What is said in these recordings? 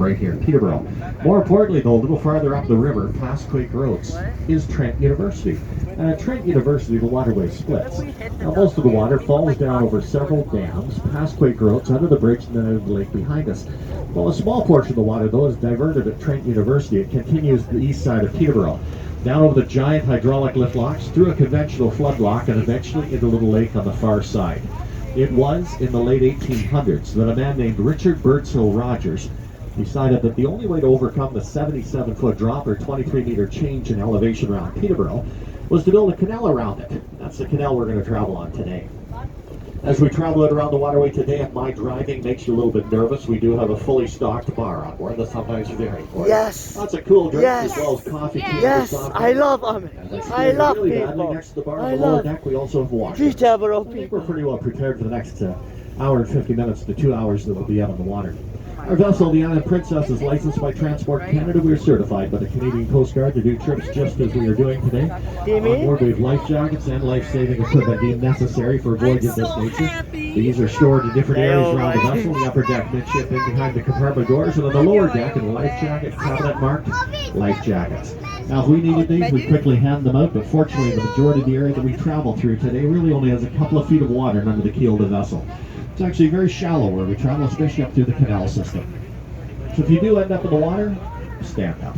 right here in Peterborough. More importantly, though, a little farther up the river, past Quake Roads, is Trent University. And at Trent University, the waterway splits. Now, most of the water falls down over several dams, past Quake Roads, under the bridge, and then into the lake behind us. Well, a small portion of the water, though, is diverted at Trent University. It continues to the east side of Peterborough, down over the giant hydraulic lift locks, through a conventional flood lock, and eventually into the lake on the far side. It was in the late 1800s that a man named Richard Birdshill Rogers decided that the only way to overcome the 77-foot drop or 23-meter change in elevation around Peterborough was to build a canal around it. That's the canal we're going to travel on today. As we travel it around the waterway today, if my driving makes you a little bit nervous, we do have a fully stocked bar on board. That's sometimes very important. Yes. Lots of cool drinks Yes. as well as coffee. Yes, I love them. I love really people. badly next to the bar on I the lower love deck, we also have water. Peterborough I think people. we're pretty well prepared for the next hour and 50 minutes to 2 hours that we'll be out on the water. Our vessel, the Island Princess, is licensed by Transport Canada. We are certified by the Canadian Coast Guard to do trips just as we are doing today. Timi? On board we have life jackets and life-saving equipment deemed necessary for a voyage of this nature. These are stored in different areas around the vessel. The upper deck, midship, in behind the compartment doors, and on the lower deck, in the life jacket cabinet marked life jackets. Now, if we needed these, we quickly hand them out, but fortunately, the majority of the area that we travel through today really only has a couple of feet of water under the keel of the vessel. It's actually very shallow where we travel, especially up through the canal system. So if you do end up in the water, stand up.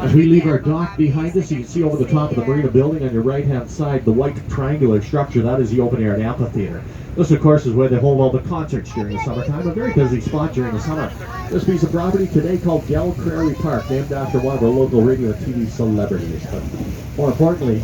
As we leave our dock behind us, you can see over the top of the marina building on your right-hand side, the white triangular structure, that is the open-air amphitheater. This, of course, is where they hold all the concerts during the summertime, a very busy spot during the summer. This piece of property today called Del Prairie Park, named after one of our local radio and TV celebrities. But more importantly,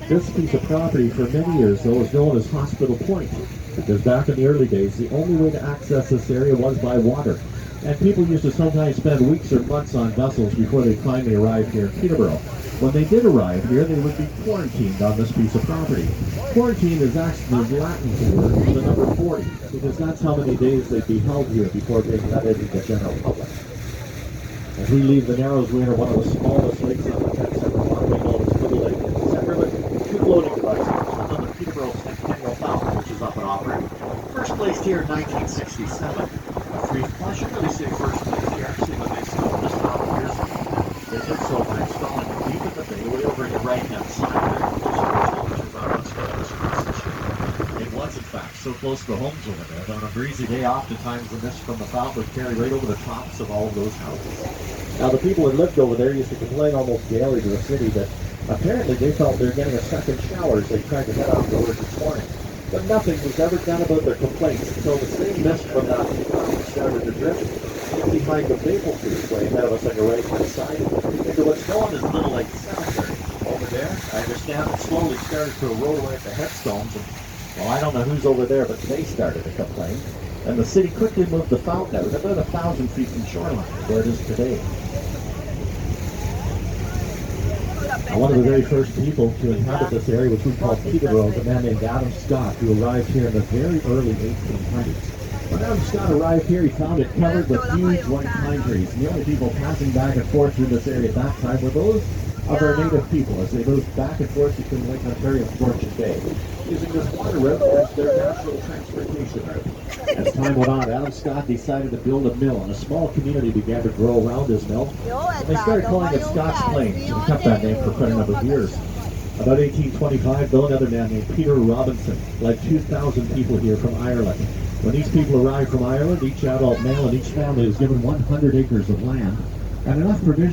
this piece of property for many years, though, was known as Hospital Point, because back in the early days, the only way to access this area was by water. And people used to sometimes spend weeks or months on vessels before they finally arrived here in Peterborough. When they did arrive here, they would be quarantined on this piece of property. Quarantine is actually the Latin word for the number 40, because that's how many days they'd be held here before being let into the general public. As we leave the Narrows, we enter one of the smallest lakes on the 10-second waterway known as Little Lake. In the center of it, two floating devices, one on the Peterborough Centennial Fountain, which is up and operating. First placed here in 1967. I should really say first place here. Actually, when they installed this fountain years ago, they did so by installing it deep in the bay, way over on your right-hand side there, which is our installation. It was, in fact, so close to the homes over there that on a breezy day, oftentimes the mist from the fountain would carry right over the tops of all of those houses. Now, the people that lived over there used to complain almost daily to the city that apparently they felt they were getting a second shower as they tried to head out to work this morning. But nothing was ever done about their complaints until the same mist from that fountain started to drift in behind the maple trees way ahead of us on your right-hand side into what's known as Little Lake Cemetery. Over there, I understand it slowly started to erode away at the headstones, and well, I don't know who's over there, but they started to complain. And the city quickly moved the fountain out about 1,000 feet from shoreline, where it is today. Now, one of the very first people to inhabit this area, which we call Peterborough, was a man named Adam Scott, who arrived here in the very early 1800s. When Adam Scott arrived here, he found it covered with huge white pine trees. And the only people passing back and forth through this area at that time were those of our native people as they moved back and forth between Lake Ontario and Fortune Bay, using this water route as their natural transportation route. As time went on, Adam Scott decided to build a mill, and a small community began to grow around his mill. And they started calling it Scott's Plains, and he kept that name for quite a number of years. About 1825, though, another man named Peter Robinson led 2,000 people here from Ireland. When these people arrived from Ireland, each adult male in each family was given 100 acres of land and enough provisions